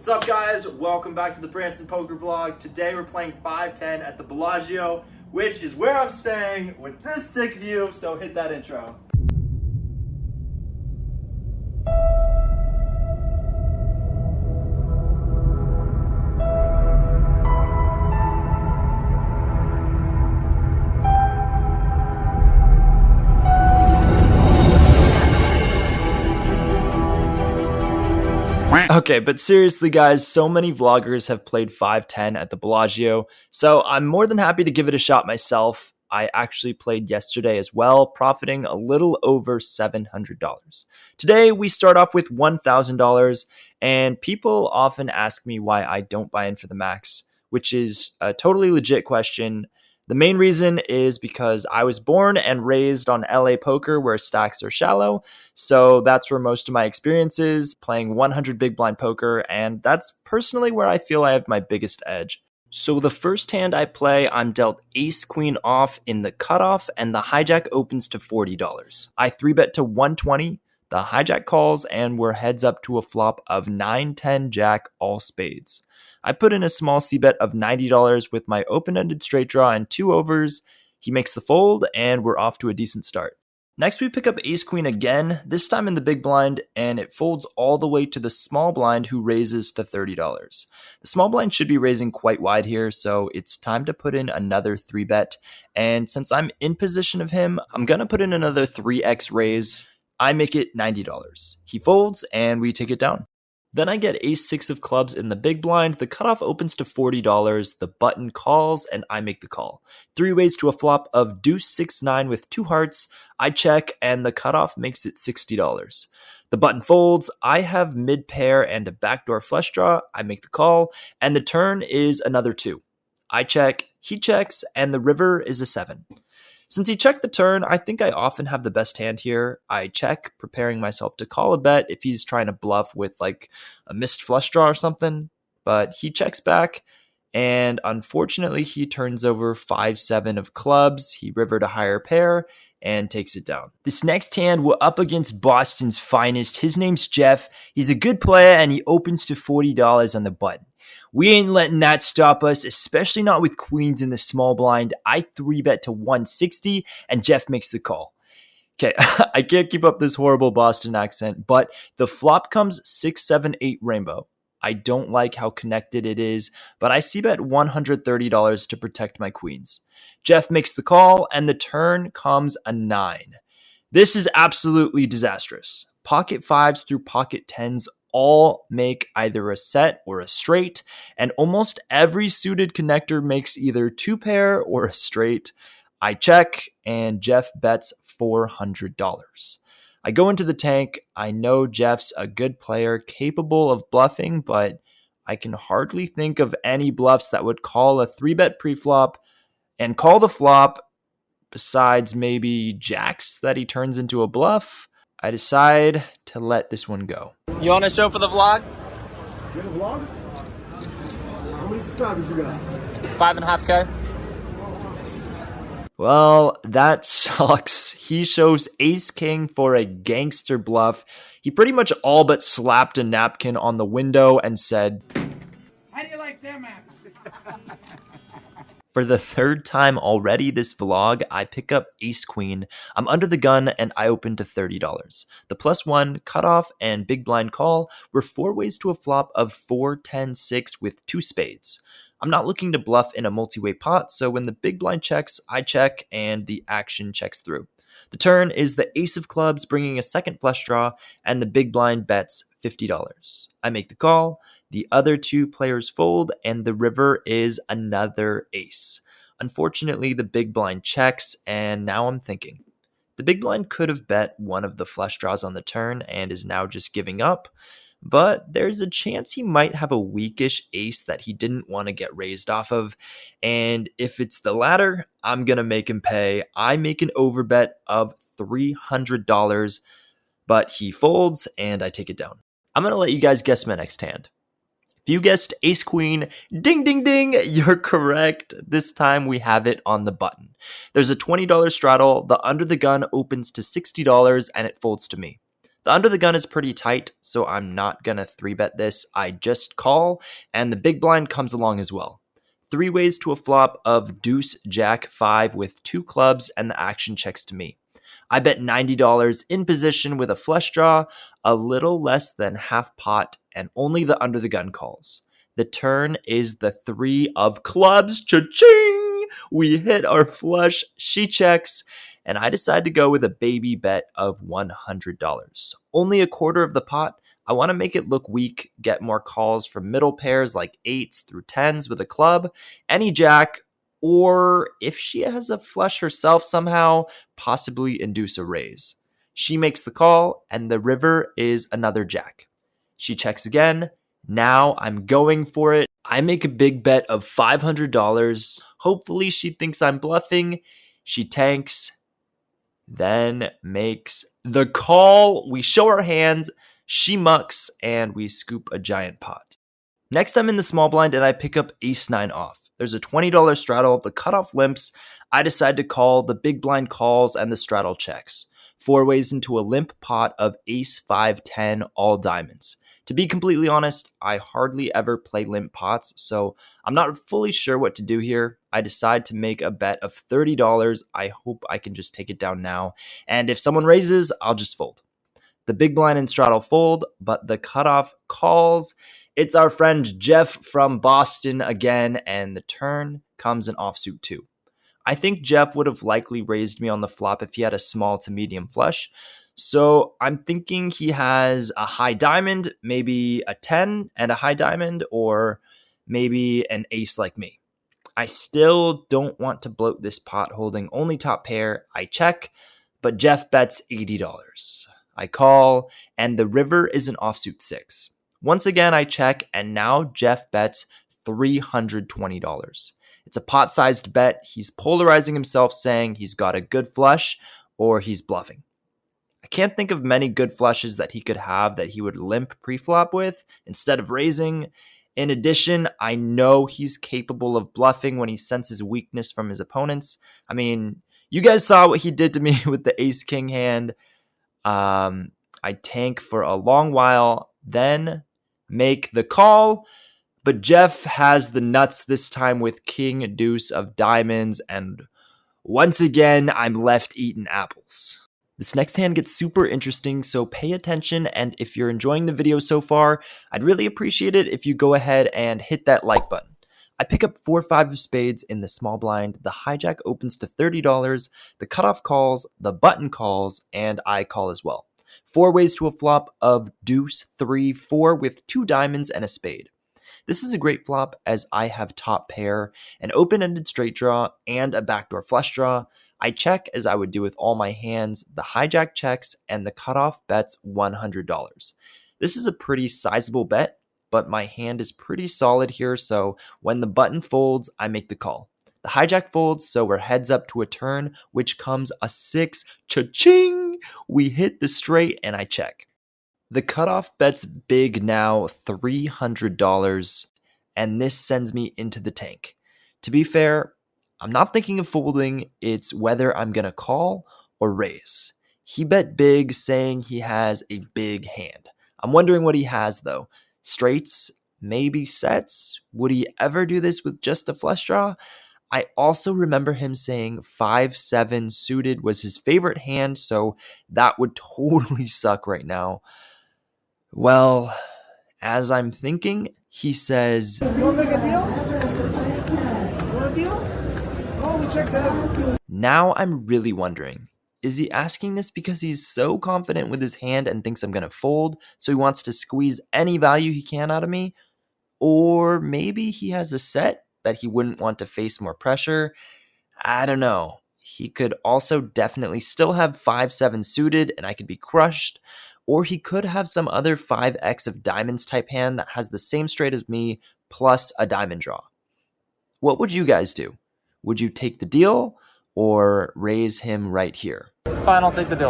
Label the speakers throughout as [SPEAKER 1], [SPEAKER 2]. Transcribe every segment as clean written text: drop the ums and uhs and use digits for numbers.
[SPEAKER 1] What's up, guys? Welcome back to the Brantzen Poker Vlog. Today we're playing 5-10 at the Bellagio, which is where I'm staying with this sick view, so hit that intro. Okay, but seriously guys, so many vloggers have played 5-10 at the Bellagio, so I'm more than happy to give it a shot myself. I actually played yesterday as well, profiting a little over $700. Today we start off with $1,000, and people often ask me why I don't buy in for the max, which is a totally legit question. The main reason is because I was born and raised on LA poker where stacks are shallow, so that's where most of my experience is, playing 100 big blind poker, and that's personally where I feel I have my biggest edge. So the first hand I play, I'm dealt ace-queen off in the cutoff, and the hijack opens to $40. I 3-bet to 120, the hijack calls, and we're heads up to a flop of 9-10 jack all spades. I put in a small c-bet of $90 with my open-ended straight draw and 2 overs. He makes the fold, and we're off to a decent start. Next, we pick up ace-queen again, this time in the big blind, and it folds all the way to the small blind, who raises to $30. The small blind should be raising quite wide here, so it's time to put in another 3-bet, and since I'm in position of him, I'm gonna put in another 3x raise. I make it $90. He folds, and we take it down. Then I get ace-6 of clubs in the big blind, the cutoff opens to $40, the button calls, and I make the call. 3 ways to a flop of deuce-6-9 with 2 hearts, I check, and the cutoff makes it $60. The button folds, I have mid-pair and a backdoor flush draw, I make the call, and the turn is another 2. I check, he checks, and the river is a 7. Since he checked the turn, I think I often have the best hand here. I check, preparing myself to call a bet if he's trying to bluff with like a missed flush draw or something. But he checks back, and unfortunately he turns over 5-7 of clubs. He rivered a higher pair and takes it down. This next hand, we're up against Boston's finest. His name's Jeff. He's a good player, and he opens to $40 on the button. We ain't letting that stop us, especially not with queens in the small blind. I 3-bet to 160, and Jeff makes the call. Okay, I can't keep up this horrible Boston accent, but the flop comes 6-7-8 rainbow. I don't like how connected it is, but I c-bet $130 to protect my queens. Jeff makes the call, and the turn comes a 9. This is absolutely disastrous. Pocket 5s through pocket 10s all make either a set or a straight, and almost every suited connector makes either 2-pair or a straight. I check, and Jeff bets $400. I go into the tank. I know Jeff's a good player, capable of bluffing, but I can hardly think of any bluffs that would call a 3-bet preflop and call the flop, besides maybe jacks that he turns into a bluff. I decide to let this one go.
[SPEAKER 2] You want to show for the vlog?
[SPEAKER 3] You have a vlog? How many subscribers you got?
[SPEAKER 2] 5.5K.
[SPEAKER 1] Well, that sucks. He shows ace-king for a gangster bluff. He pretty much all but slapped a napkin on the window and said,
[SPEAKER 4] "How do you like them apples?"
[SPEAKER 1] For the 3rd time already this vlog, I pick up ace-queen. I'm under the gun, and I open to $30. The +1, cutoff, and big blind call were 4 ways to a flop of 4-10-6 with 2 spades. I'm not looking to bluff in a multi-way pot, so when the big blind checks, I check, and the action checks through. The turn is the ace of clubs, bringing a second flush draw, and the big blind bets $50. I make the call, the other 2 players fold, and the river is another ace. Unfortunately, the big blind checks, and now I'm thinking. The big blind could have bet one of the flush draws on the turn and is now just giving up, but there's a chance he might have a weakish ace that he didn't want to get raised off of, and if it's the latter, I'm going to make him pay. I make an overbet of $300, but he folds, and I take it down. I'm going to let you guys guess my next hand. If you guessed ace-queen, ding, ding, ding, you're correct. This time we have it on the button. There's a $20 straddle, the under the gun opens to $60, and it folds to me. The under the gun is pretty tight, so I'm not gonna 3-bet this. I just call, and the big blind comes along as well. 3 ways to a flop of deuce jack 5 with 2 clubs, and the action checks to me. I bet $90 in position with a flush draw, a little less than half pot, and only the under the gun calls. The turn is the 3 of clubs. Cha-ching! We hit our flush. She checks. And I decide to go with a baby bet of $100. Only a quarter of the pot. I want to make it look weak, get more calls from middle pairs like 8s through 10s with a club, any jack, or if she has a flush herself somehow, possibly induce a raise. She makes the call, and the river is another jack. She checks again. Now I'm going for it. I make a big bet of $500. Hopefully she thinks I'm bluffing. She tanks, then makes the call. We show our hands, she mucks, and we scoop a giant pot. Next, I'm in the small blind and I pick up ace-9 off. There's a $20 straddle, the cutoff limps. I decide to call, the big blind calls, and the straddle checks. 4 ways into a limp pot of ace-5-10 all diamonds. To be completely honest, I hardly ever play limp pots, so I'm not fully sure what to do here. I decide to make a bet of $30. I hope I can just take it down now, and if someone raises, I'll just fold. The big blind and straddle fold, but the cutoff calls. It's our friend Jeff from Boston again, and the turn comes an offsuit 2. I think Jeff would have likely raised me on the flop if he had a small to medium flush. So I'm thinking he has a high diamond, maybe a 10 and a high diamond, or maybe an ace like me. I still don't want to bloat this pot holding only top pair. I check, but Jeff bets $80. I call, and the river is an offsuit 6. Once again, I check, and now Jeff bets $320. It's a pot-sized bet. He's polarizing himself, saying he's got a good flush or he's bluffing. I can't think of many good flushes that he could have that he would limp pre-flop with instead of raising. In addition, I know he's capable of bluffing when he senses weakness from his opponents. I mean, you guys saw what he did to me with the ace-king hand. I tank for a long while, then make the call. But Jeff has the nuts this time with king deuce of diamonds, and once again, I'm left eating apples. This next hand gets super interesting, so pay attention, and if you're enjoying the video so far, I'd really appreciate it if you go ahead and hit that like button. I pick up 4-5 of spades in the small blind, the hijack opens to $30, the cutoff calls, the button calls, and I call as well. 4 ways to a flop of deuce 3-4 with 2 diamonds and a spade. This is a great flop as I have top pair, an open-ended straight draw, and a backdoor flush draw. I check as I would do with all my hands, the hijack checks, and the cutoff bets $100. This is a pretty sizable bet, but my hand is pretty solid here, so when the button folds, I make the call. The hijack folds, so we're heads up to a turn, which comes a 6. Cha-ching! We hit the straight, and I check. The cutoff bets big now, $300, and this sends me into the tank. To be fair, I'm not thinking of folding, it's whether I'm going to call or raise. He bet big, saying he has a big hand. I'm wondering what he has though. Straights? Maybe sets? Would he ever do this with just a flush draw? I also remember him saying 5-7 suited was his favorite hand, so that would totally suck right now. Well, as I'm thinking, he says,
[SPEAKER 3] You want to make a deal? You want a deal? Oh, we checked that out.
[SPEAKER 1] Now I'm really wondering, is he asking this because he's so confident with his hand and thinks I'm going to fold, so he wants to squeeze any value he can out of me? Or maybe he has a set that he wouldn't want to face more pressure? I don't know. He could also definitely still have 5-7 suited and I could be crushed. Or he could have some other 5x of diamonds type hand that has the same straight as me plus a diamond draw. What would you guys do? Would you take the deal or raise him right here?
[SPEAKER 2] Fine, I'll take the deal.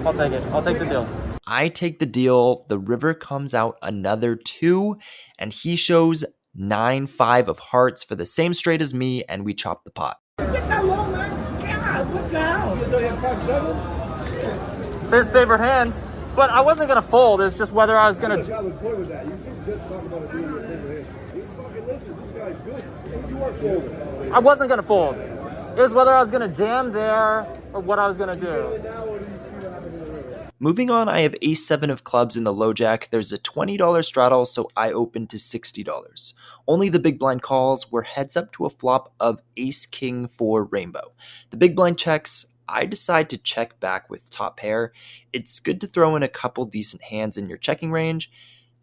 [SPEAKER 2] I'll take it. I'll take the deal.
[SPEAKER 1] I take the deal. The river comes out another 2, and he shows 9-5 of hearts for the same straight as me, and we chop the pot.
[SPEAKER 3] Take that long, man. God, what the hell? You know you have 5-7?
[SPEAKER 2] It's his favorite hand. But I wasn't gonna fold. It's just whether I was gonna.
[SPEAKER 5] That's the point with that. You didn't just talk about it being your favorite hand. You fucking listen. This guy's good. And you are folding.
[SPEAKER 2] I wasn't gonna fold. It was whether I was gonna jam there or what I was gonna do.
[SPEAKER 1] Moving on, I have ace-7 of clubs in the Lojack. There's a $20 straddle, so I opened to $60. Only the big blind calls were heads up to a flop of ace-king for rainbow. The big blind checks. I decide to check back with top pair. It's good to throw in a couple decent hands in your checking range.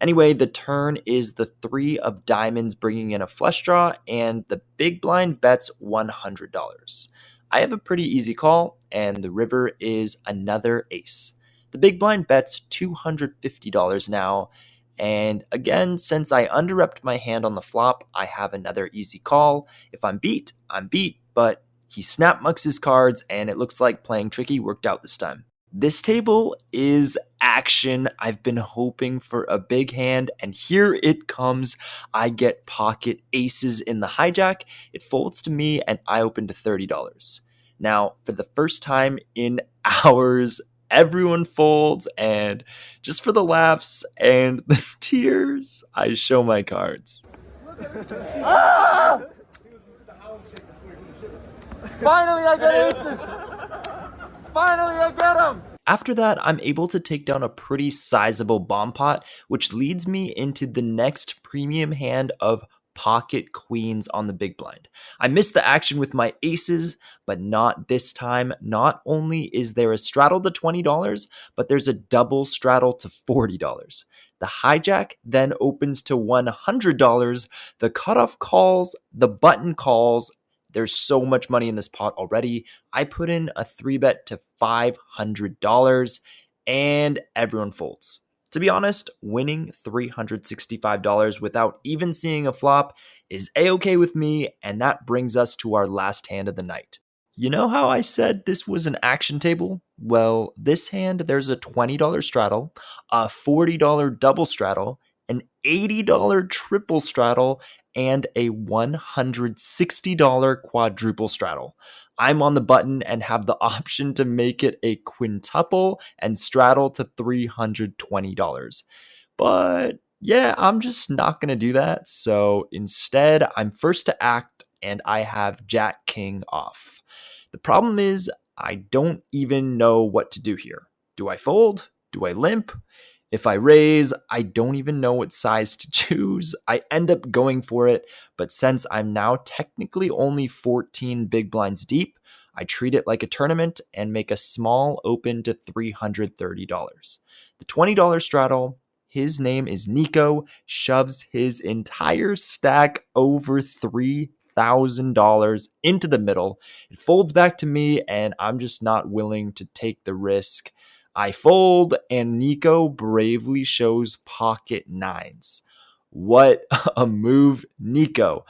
[SPEAKER 1] Anyway, the turn is the 3 of diamonds bringing in a flush draw, and the big blind bets $100. I have a pretty easy call, and the river is another ace. The big blind bets $250 now, and again, since I underrepped my hand on the flop, I have another easy call. If I'm beat, I'm beat, but he snap-mucks his cards, and it looks like playing tricky worked out this time. This table is action. I've been hoping for a big hand, and here it comes. I get pocket aces in the hijack. It folds to me, and I open to $30. Now, for the first time in hours, everyone folds, and just for the laughs and the tears, I show my cards.
[SPEAKER 2] Ah! Finally, I get aces. Finally, I get them.
[SPEAKER 1] After that, I'm able to take down a pretty sizable bomb pot, which leads me into the next premium hand of pocket queens on the big blind. I missed the action with my aces, but not this time. Not only is there a straddle to $20, but there's a double straddle to $40. The hijack then opens to $100. The cutoff calls, the button calls. There's so much money in this pot already. I put in a 3-bet to $500, and everyone folds. To be honest, winning $365 without even seeing a flop is a-okay with me, and that brings us to our last hand of the night. You know how I said this was an action table? Well, this hand, there's a $20 straddle, a $40 double straddle, an $80 triple straddle, and a $160 quadruple straddle. I'm on the button and have the option to make it a quintuple and straddle to $320. But yeah, I'm just not going to do that. So instead, I'm first to act and I have Jack King off. The problem is I don't even know what to do here. Do I fold? Do I limp? If I raise, I don't even know what size to choose. I end up going for it, but since I'm now technically only 14 big blinds deep, I treat it like a tournament and make a small open to $330. The $20 straddle, his name is Nico, shoves his entire stack over $3,000 into the middle. It folds back to me, and I'm just not willing to take the risk. I fold, and Nico bravely shows pocket nines. What a move, Nico.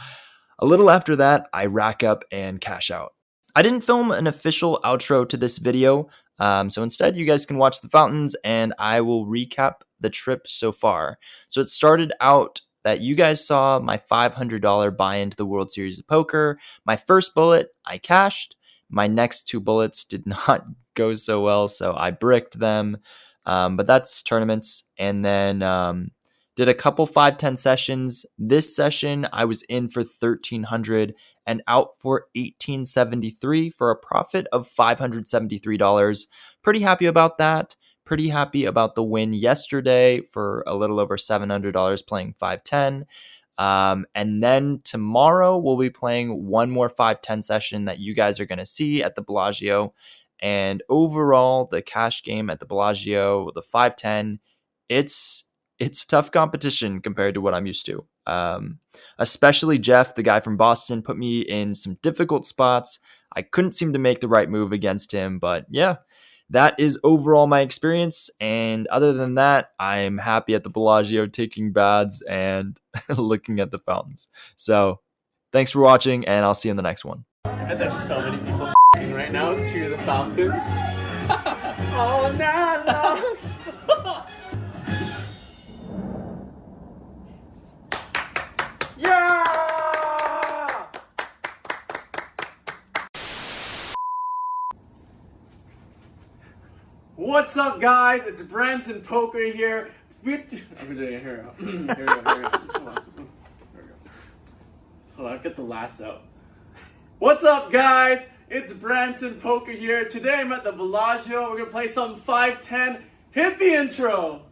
[SPEAKER 1] A little after that, I rack up and cash out. I didn't film an official outro to this video, so instead you guys can watch the fountains and I will recap the trip so far. So it started out that you guys saw my $500 buy into the World Series of Poker. My first bullet, I cashed. My next 2 bullets did not go so well, so I bricked them. But that's tournaments. And then did a couple 5-10 sessions. This session, I was in for $1,300 and out for $1,873 for a profit of $573. Pretty happy about that. Pretty happy about the win yesterday for a little over $700 playing 5-10. And then tomorrow we'll be playing one more 5-10 session that you guys are going to see at the Bellagio. And overall, the cash game at the Bellagio, the 5-10, it's tough competition compared to what I'm used to. Especially Jeff, the guy from Boston, put me in some difficult spots. I couldn't seem to make the right move against him, but yeah, that is overall my experience. And other than that, I'm happy at the Bellagio taking bads and looking at the fountains. So thanks for watching, and I'll see you in the next one.
[SPEAKER 6] And there's so many people right now to the fountains. All night long. Yeah! What's up, guys? It's Brantzen Poker here. I'm doing it here. Here we go. Hold on. There we go. Hold on, get the lats out. What's up, guys? It's Brantzen Poker here. Today I'm at the Bellagio. We're gonna play some 5-10. Hit the intro.